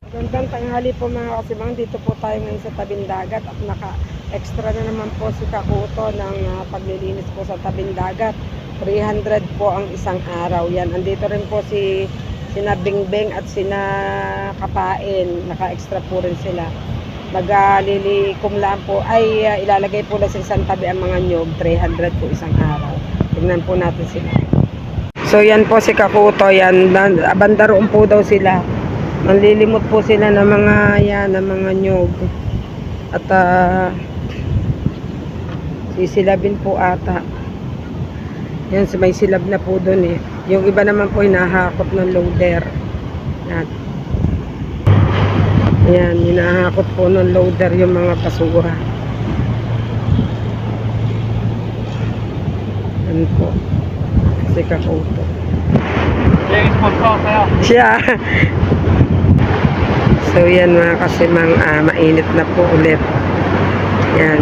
Magandang tanghali po mga kasimang. Dito po tayo ngayon sa tabing dagat at naka-extra na naman po si Kakuto ng paglilinis po sa tabing dagat. 300 po ang isang araw. Yan, andito rin po sina Bingbing at sina Kapain. Naka-extra po rin sila. Maglilikom lang po ay ilalagay po na sa isang tabi ang mga nyog. 300 po isang araw. Tingnan po natin sila. So yan po si Kakuto. Yan, banda roon po daw sila. Manlilimot po sila ng ng mga nyog. At sisilabin po ata. Yan, may silab na po doon eh. Yung iba naman po hinahakot ng loader. Yan, hinahakot po ng loader yung mga basura. Yan po. Si Kakuto. Siya. So yan mga kasimang, mainit na po ulit. Yan.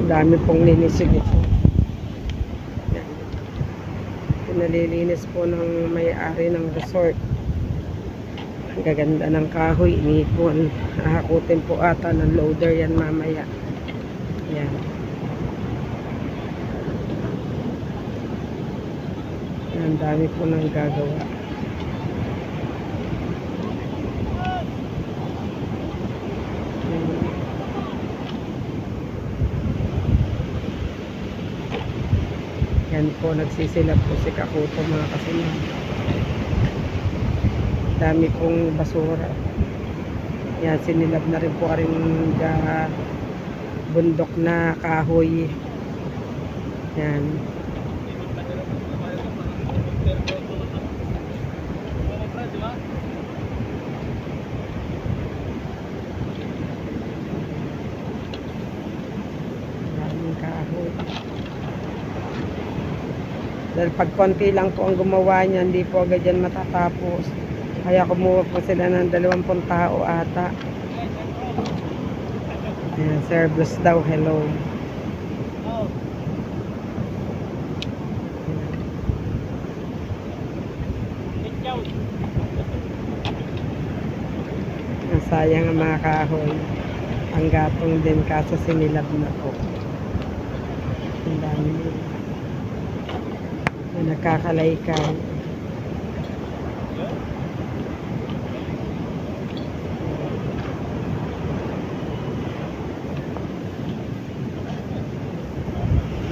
Dami pong linisig ito. Yan. Pinalilinis po ng may-ari ng resort. Ang gaganda ng kahoy, inipon. Hahakutin po ata ng loader yan mamaya. Yan. Ang dami po nang gagawa. Yan po, nagsisilap po si Kakuto mga kasimang. Dami pong basura. Yan, sinilab na rin po rin bundok na kahoy. Yan. Daming kahoy. Dahil pag konti lang po ang gumawa niya, hindi po agad yan matatapos. Kaya kumuha po sila ng 20 tao ata. Ayan, service daw, hello. Sayang ang mga kahoy. Ang gatong din kaso sinilab na po. Ang dami nila. Nakakalaykaw.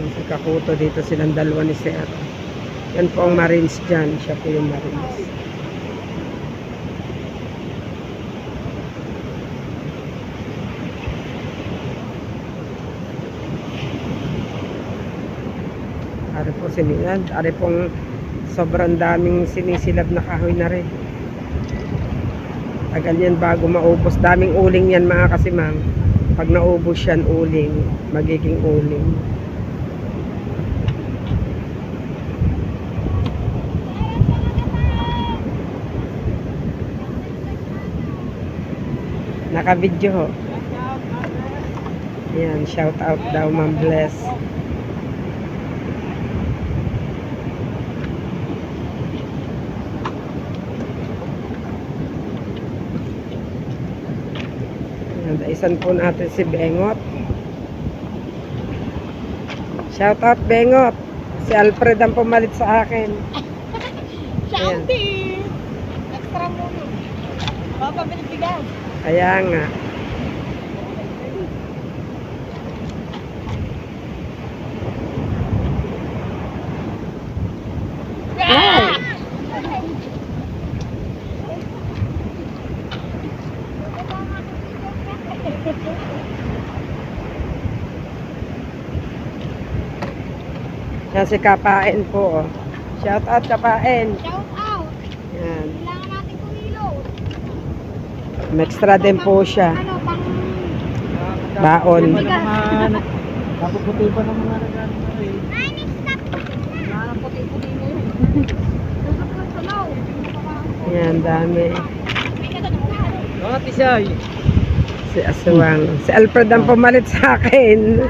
Si Kakuto dito silang dalawa ni Sir. Yan po ang Marines dyan. Siya po yung Marines. Ari po sinilad. Ari pong sobrang daming sinisilab na kahoy na rin. Tagal yan bago maubos. Daming uling yan mga kasimang. Pag naubos yan uling, magiging uling. Naka-video ho. Yan, shout out daw Ma'am Bless. Isan po natin si Bengot. Shout out Bengot. Si Alfred ang pumalit sa akin. Shouty! Extra mo yun. Papabilit bigas. Kaya nga. Ay! Yan si Kapain po. Oh. Shout out Kapain. Shout out! Yan. Kailangan natin kumilo. Extra din po siya. Ano, pang... Baon. Kapuputi pa ng mga nagano eh. Ay, next stop! Puti-puti na yun. Yan, dami. Mga tisay. Si Aswang. Si Alfred ang pumalit sa akin.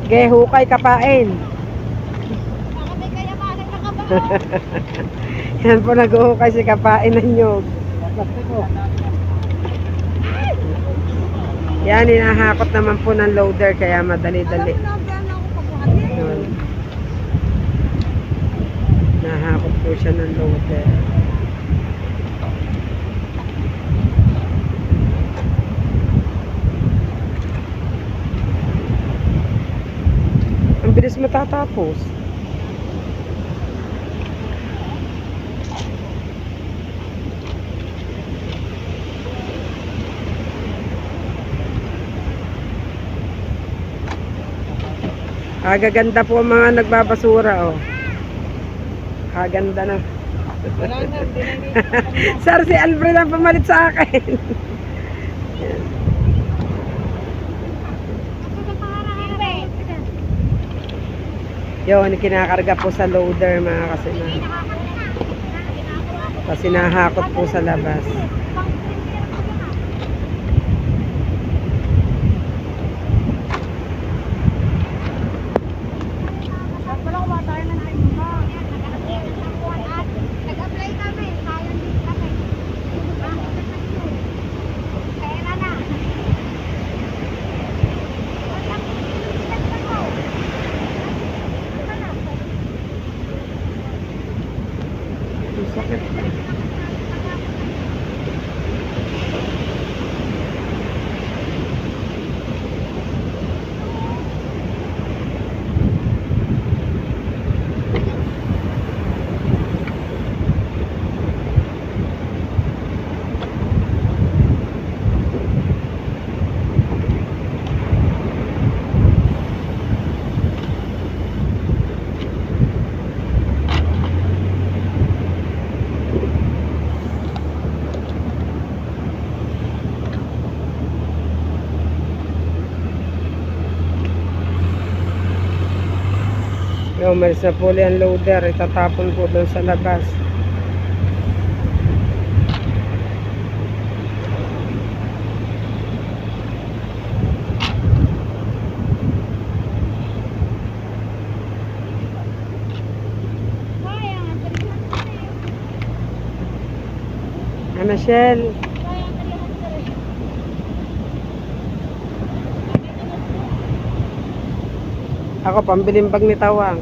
Ge, hukay kapain. Baka may kayamanan na kabahan. Yan po nag-uhukay si kapain ng nyog. Plastic ko. Yan, hinahakot naman po ng loader kaya madali-dali. Alam mo na, gano'n ako pagkuhatin. Yun. Nahakot po siya ng loader. Ang bilis matatapos. Kagaganda po ang mga nagbabasura, oh. Kaganda na. Wala na, hindi na Sir, si Alfred ang pumalit sa akin. Yun, kinakarga po sa loader mga kasinan. Kasi nahakot po sa labas. Wala ko ba tayo ng time mo? Nag-apply kami, sayang din kami. Kaya na. Ang sakit. Yung umalis na po ang loader, itatapon po doon sa labas. Ah, Michelle, ako pambiling bag ni Tawang.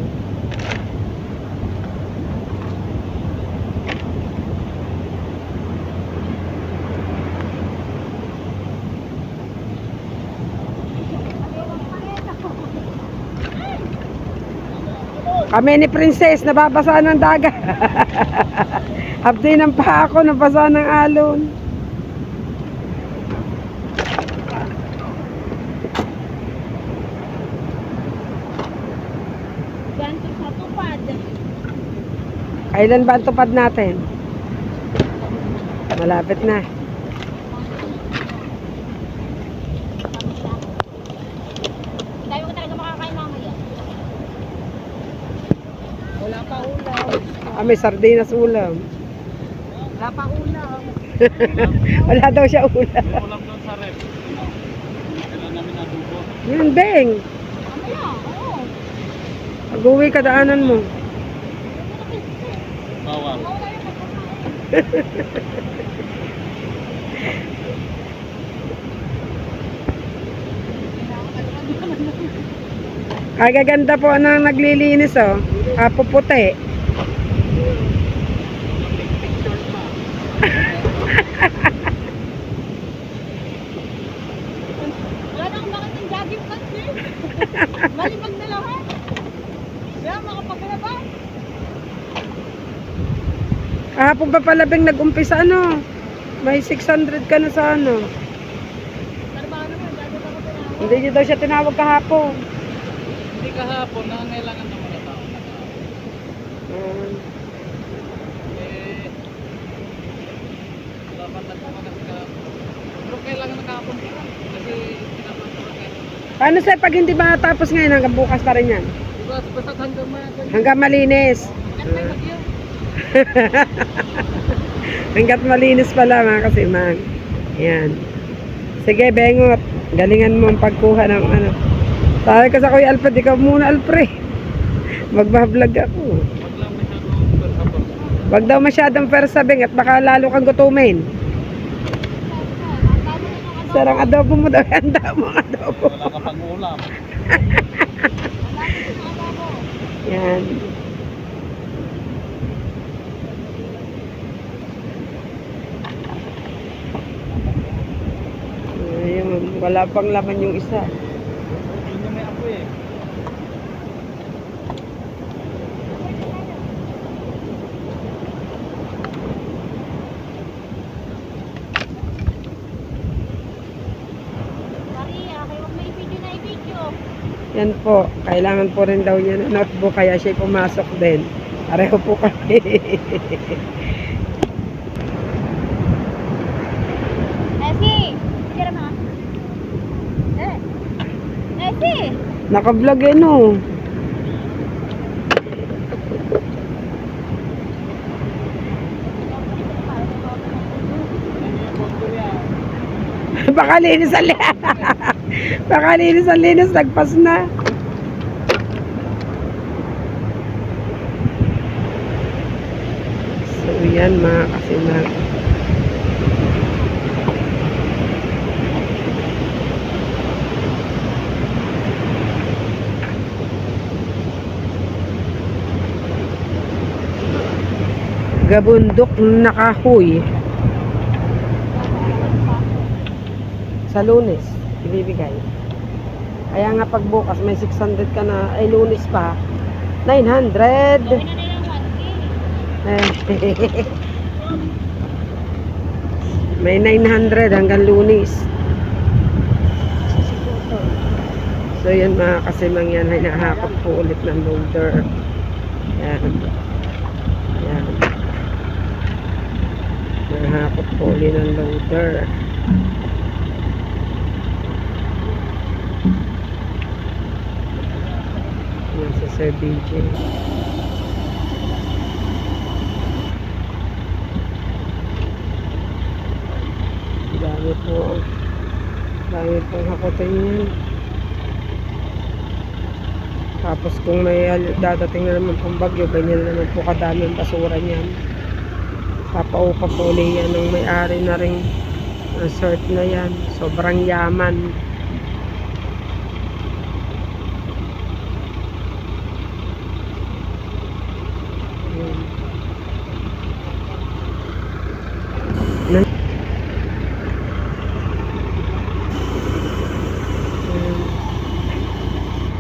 Kami ni Princess, nababasa ng dagat. Hapdi ng pa ako, nabasa ng alon. Ganto sa tupad. Kailan ba ang tupad natin? Malapit na. Tayo ko talaga makakain mamaya. Wala pa ulam. Ah, may sardinas ulam. Wala pa ulam. Wala daw siya ulam. Ulam doon sa rep. Kailan namin adubo. Yun, Beng. Mamaya, oo. Pag-uwi ka, daanan mo. Bawal. Kagaganda po ng naglilinis, oh. Puputi. Wala na akong bakit ng jogging pants eh. Malibag na lahat. Kaya makapaglabas. Kahapon pa pala Beng nag-umpisa, ano. May 600 ka na sa ano. Trabaho naman, jogging ako pinahawak. Hindi niyo daw siya tinawag kahapon. Hindi kahapon, nangangailangan ng mga tao. Eh, dapat nagpamagas ka. Pero kailangan nakahapon ka. Kasi pinapasok ka. Paano sa'yo pag hindi matapos ngayon hanggang bukas pa rin yan? Diba, basta hanggang mga Hanggang malinis. At may bagyo. Hanggat malinis pala mga kasiman. Yan. Sige, Bengot. Galingan mo ang pagkuha ng ano. Sabi ko sa Kuya Alfred, ikaw muna Alfred. Magbablog ako. Wag daw masyadong persabing at baka lalo kang gutumin. Sarang adobo mo daw. Handa mo ang adobo. Wala ka pang ulam. Yan. Ayun, wala pang laman yung isa. Yun yung may apoy eh. Maria, kayo huwag may video na i-video. Yan po, kailangan po rin daw niya ng notebook kaya siya pumasok din. Pareho po kami. Essie! Tira mo. Essie! Naka-vlog eh no. Baka linis ang baka linis ang linis, nagpas na. So yan mga kasinag. Gabundok na kahoy. Sa Lunes, ibibigay. Kaya nga pag bukas may 600 ka na, ay Lunes pa, 900. Gawin na nilang 1K. May 900 hanggang Lunes. So yan mga kasimang yan, hinahakot po ulit ng loader. Yan. Yan. Hinahakot po ulit ng loader. Yan si Sir BJ. Dami po. Dami pong hakutin yan. Tapos kung may dadating na naman pong bagyo, ganyan na naman po kadami ang basura niyan. Papaupa po ulit yan ng may-ari na ring resort na yan. Sobrang yaman.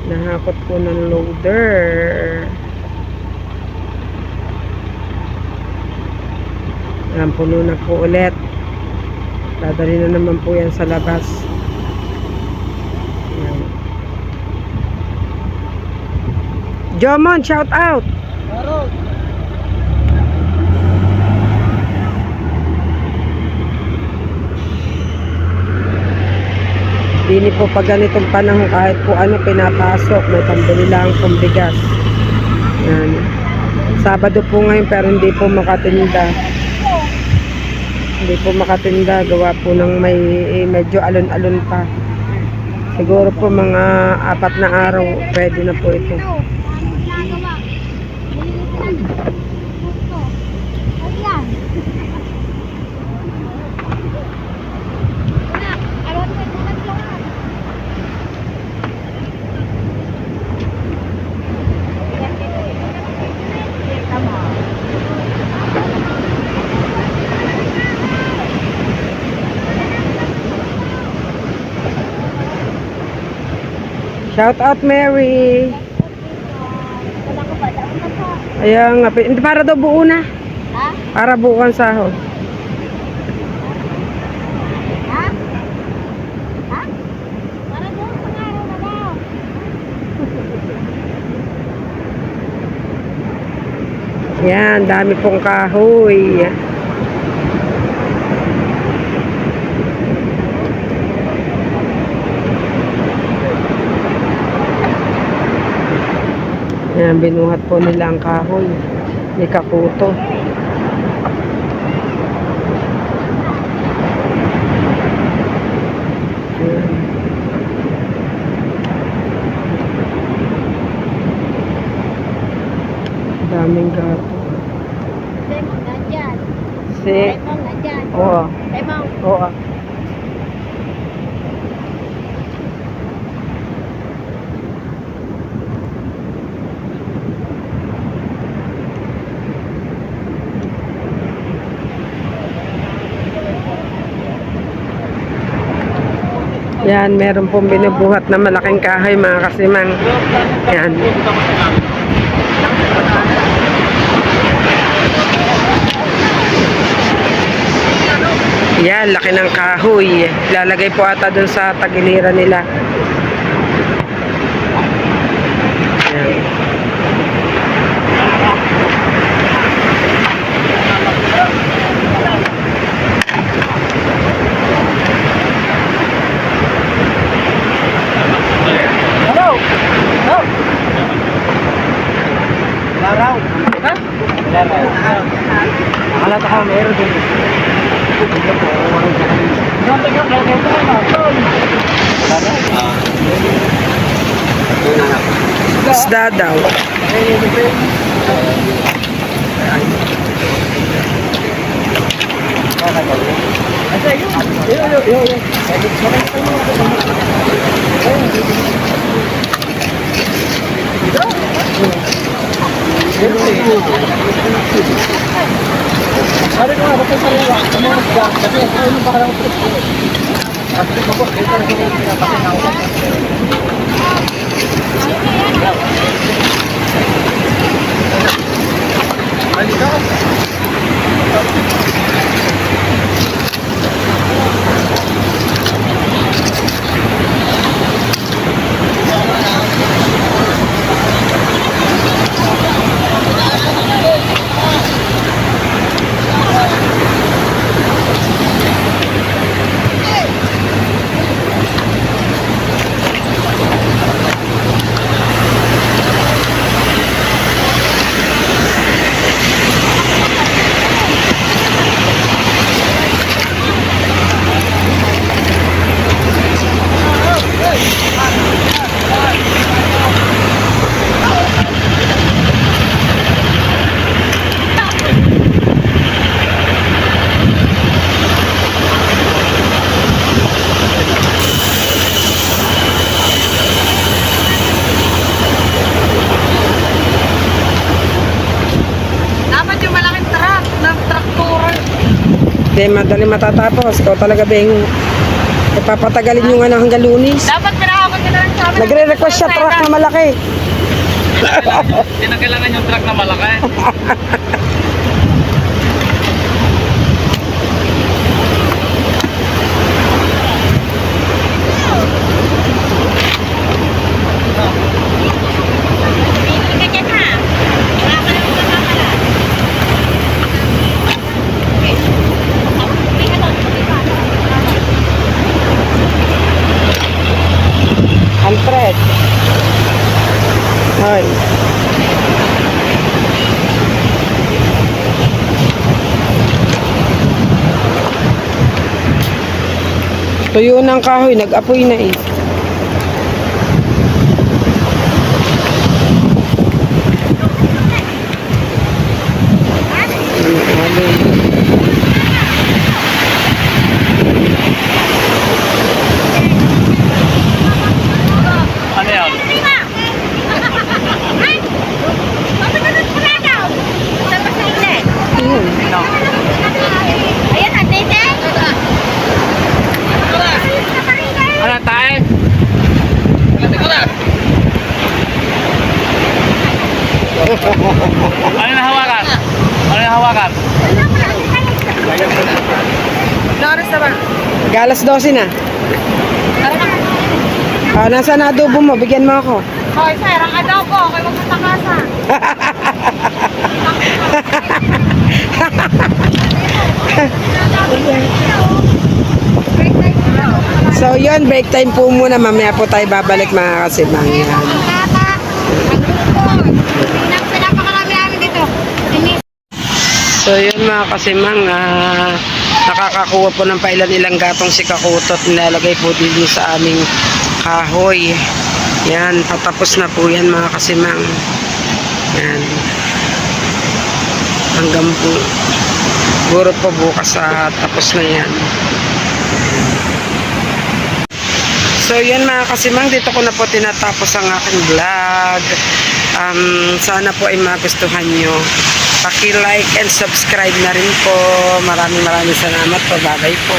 Nahakot po ng loader. Ayan, puno na po ulit. Dadali na naman po yan sa labas. Ayan. Jomon, shout out! Marog! Dini po pag ganitong panahon kahit po ano pinapasok, may pambili lang pong bigas. Yan. Sabado po ngayon pero hindi po makatinda. Hindi po makatinda, gawa po ng may medyo alon-alon pa. Siguro po mga 4 na araw pwede na po ito. Shout out Mary. Ayan nga, hindi para daw buo na. Ha? Para buo ang sahod. Ha? Ha? Para doon sa araw na daw. Yan, dami pong kahoy. Yan, binuhat po nila ang kahoy. Ni Kakuto. Yan. aming gato. Lemon, nandyan. Si, Lemon, nandyan. oo, Lemon. oo. Yan, meron pong binubuhat na malaking kahoy mga kasimang. Yan. Yan, laki ng kahoy. Lalagay po ata dun sa tagiliran nila. Yan. Laraw. Ha? Laraw. Akala ko meron din. Isda daw. Dapat yung malaking truck ng traktor. Hindi, madali matatapos. Ikaw talaga, Beng. Ipapatagalin yung ano hanggang Lunis. Dapat pinakakot ka na lang sa amin. Nagre-request siya truck na malaki. Hindi na kailangan yung truck na malaki. Bibili ka dyan, ha? Wala ka lang magkakala. Okay. Bibili ka doon. Alfred. Hoy. Tuyo ng kahoy, nag-apoy na eh. Ano yan? No. Ayan, atete. Ano tayo? Ano na hawakan? Ano na hawakan? Loris na ba? Galas 12 na. Ah, nasa na adobo mo? Bigyan mo ako. Hoy, sir, ang adobo. Okay, huwag mong takasan. So yun, break time po muna. Mamaya po tayo babalik mga kasimang yan. So yun mga kasimang, nakakakuha po ng pailan-ilang gatong si Kakutot. Nilalagay po din sa aming kahoy. Yan, patapos na po yan mga kasimang. Yan. hanggang siguro po bukas tapos na yan. So yan mga kasimang, dito ko na po tinatapos ang aking vlog. Sana po ay magustuhan nyo. Paki-like and subscribe na rin po. Maraming salamat po. Bye-bye po.